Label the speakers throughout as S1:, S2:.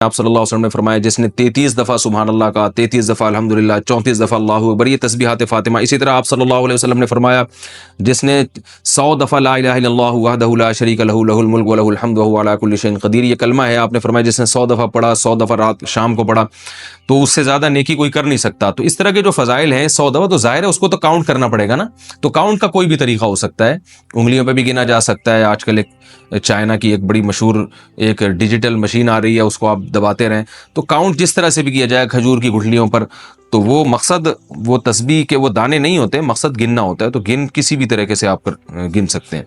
S1: آپ صلی اللہ علیہ وسلم نے فرمایا جس نے 33 دفعہ سبحان اللہ کا، 33 دفعہ الحمدللہ، 34 دفعہ اللہ اکبر، یہ تسبیحات فاطمہ۔ اسی طرح آپ صلی اللہ علیہ وسلم نے فرمایا جس نے 100 دفعہ لا الہ الا اللہ وحدہ لا شریک لہ لہ الملک ولہ الحمد وہو علی کل شیء قدیر، یہ کلمہ ہے، آپ نے فرمایا جس نے 100 دفعہ پڑھا، 100 دفعہ رات شام کو پڑھا، تو اس سے زیادہ نیکی کوئی کر نہیں سکتا۔ تو اس طرح کے جو فضائل ہیں 100 دفعہ، تو ظاہر ہے اس کو تو کاؤنٹ کرنا پڑے گا نا، تو کاؤنٹ کا کوئی بھی طریقہ ہو سکتا ہے، انگلیوں پہ بھی گنا جا سکتا ہے۔ آج کل ایک چائنا کی ایک بڑی مشہور ایک ڈیجیٹل مشین آ رہی ہے، اس کو آپ دباتے رہیں، تو کاؤنٹ جس طرح سے بھی کیا جائے کھجور کی گٹھلیوں پر، تو وہ مقصد وہ تسبیح کے وہ دانے نہیں ہوتے، مقصد گننا ہوتا ہے، تو گن کسی بھی طریقے سے آپ گن سکتے ہیں۔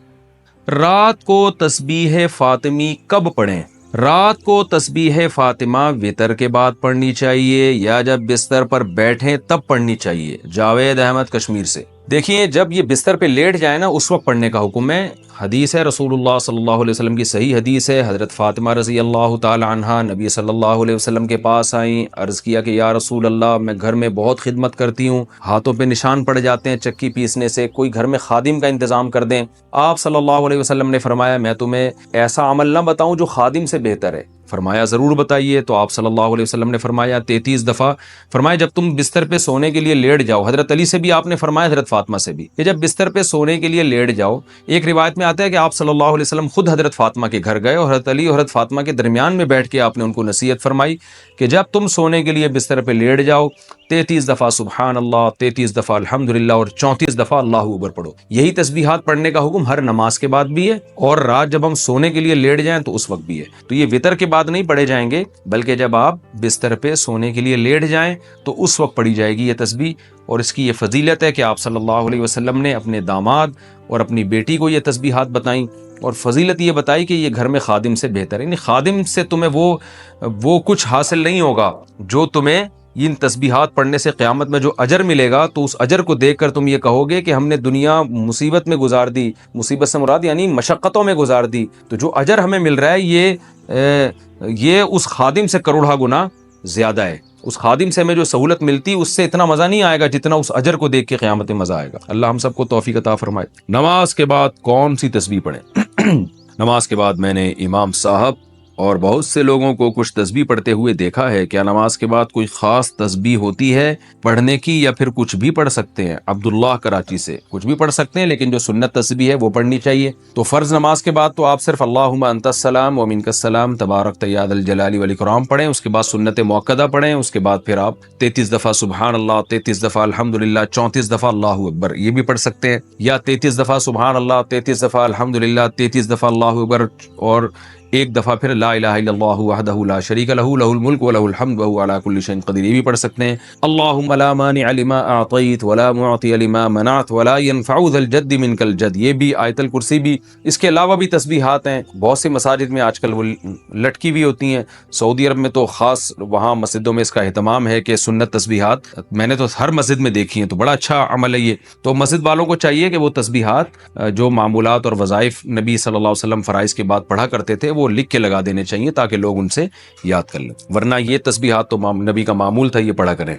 S1: رات کو تسبیح فاطمی کب پڑھیں؟ رات کو تسبیح فاطمہ وتر کے بعد پڑھنی چاہیے یا جب بستر پر بیٹھیں تب پڑھنی چاہیے؟ جاوید احمد کشمیر سے۔ دیکھیے جب یہ بستر پہ لیٹ جائے نا اس وقت پڑھنے کا حکم ہے۔ حدیث ہے رسول اللہ صلی اللہ علیہ وسلم کی صحیح حدیث ہے، حضرت فاطمہ رضی اللہ تعالی عنہا نبی صلی اللہ علیہ وسلم کے پاس آئیں، عرض کیا کہ یا رسول اللہ میں گھر میں بہت خدمت کرتی ہوں، ہاتھوں پہ نشان پڑ جاتے ہیں چکی پیسنے سے، کوئی گھر میں خادم کا انتظام کر دیں۔ آپ صلی اللہ علیہ وسلم نے فرمایا میں تمہیں ایسا عمل نہ بتاؤں جو خادم سے بہتر ہے؟ فرمایا ضرور بتائیے۔ تو آپ صلی اللہ علیہ وسلم نے فرمایا 33 دفعہ، فرمایا جب تم بستر پہ سونے کے لیے لیٹ جاؤ، حضرت علی سے بھی آپ نے فرمایا، حضرت فاطمہ سے بھی، کہ جب بستر پہ سونے کے لیے لیٹ جاؤ، ایک روایت میں آتا ہے کہ آپ صلی اللہ علیہ وسلم خود حضرت فاطمہ کے گھر گئے اور حضرت علی اور حضرت فاطمہ کے درمیان میں بیٹھ کے آپ نے ان کو نصیحت فرمائی کہ جب تم سونے کے لیے بستر پہ لیٹ جاؤ 33 دفعہ سبحان اللہ، 33 دفعہ الحمدللہ اور 34 دفعہ اللہ اکبر پڑھو۔ یہی تسبیحات پڑھنے کا حکم ہر نماز کے بعد بھی ہے، اور رات جب ہم سونے کے لیے لیٹ جائیں تو اس وقت بھی ہے۔ تو یہ وتر کے بعد نہیں پڑھے جائیں گے، بلکہ جب آپ بستر پہ سونے کے لیے لیٹ جائیں تو اس وقت پڑھی جائے گی یہ تسبیح۔ اور اس کی یہ فضیلت ہے کہ آپ صلی اللہ علیہ وسلم نے اپنے داماد اور اپنی بیٹی کو یہ تسبیحات بتائیں، اور فضیلت یہ بتائی کہ یہ گھر میں خادم سے بہتر ہے، یعنی خادم سے تمہیں وہ کچھ حاصل نہیں ہوگا جو تمہیں ان تسبیحات پڑھنے سے قیامت میں جو اجر ملے گا، تو اس اجر کو دیکھ کر تم یہ کہو گے کہ ہم نے دنیا مصیبت میں گزار دی، مصیبت سے مراد یعنی مشقتوں میں گزار دی، تو جو اجر ہمیں مل رہا ہے یہ اس خادم سے کروڑہ گنا زیادہ ہے۔ اس خادم سے ہمیں جو سہولت ملتی اس سے اتنا مزہ نہیں آئے گا جتنا اس اجر کو دیکھ کے قیامت میں مزہ آئے گا۔ اللہ ہم سب کو توفیق عطا فرمائے۔ نماز کے بعد کون سی تسبیح پڑھیں؟ نماز کے بعد میں نے امام صاحب اور بہت سے لوگوں کو کچھ تسبیح پڑھتے ہوئے دیکھا ہے، کیا نماز کے بعد کوئی خاص تسبیح ہوتی ہے پڑھنے کی یا پھر کچھ بھی پڑھ سکتے ہیں؟ عبداللہ کراچی سے۔ کچھ بھی پڑھ سکتے ہیں لیکن جو سنت تسبیح ہے وہ پڑھنی چاہیے۔ تو فرض نماز کے بعد تو آپ صرف اللہم انت السلام و منک السلام تبارکت یا ذا الجلال والاکرام پڑھیں، اس کے بعد سنت موقدہ پڑھیں، اس کے بعد پھر آپ 33 دفعہ سبحان اللہ، 33 دفعہ الحمدللہ، 34 دفعہ اللہ اکبر یہ بھی پڑھ سکتے ہیں، یا 33 دفعہ سبحان اللہ، 33 دفعہ الحمدللہ، 33 دفعہ اللہ اکبر، اور ایک دفعہ پھر لا الہ الا اللہ وحدہ لا شریک لہ لہ الملک ولہ الحمد وہو علی کل شیء قدیر یہ بھی پڑھ سکتے ہیں۔ اللہم لا مانع لما اعطیت ولا معطی لما منعت ولا ينفع ذا الجد منک الجد، یہ بھی آیت الکرسی بھی۔ اس کے علاوہ بھی تسبیحات ہیں، بہت سی مساجد میں آج کل وہ لٹکی بھی ہوتی ہیں، سعودی عرب میں تو خاص وہاں مسجدوں میں اس کا اہتمام ہے کہ سنت تسبیحات میں نے تو ہر مسجد میں دیکھی ہیں، تو بڑا اچھا عمل ہے یہ۔ تو مسجد والوں کو چاہیے کہ وہ تسبیحات جو معمولات اور وظائف نبی صلی اللہ علیہ وسلم فرائض کے بعد پڑھا کرتے تھے وہ لکھ کے لگا دینے چاہیے تاکہ لوگ ان سے یاد کر لیں، ورنہ یہ تسبیحات تو نبی کا معمول تھا، یہ پڑھا کریں۔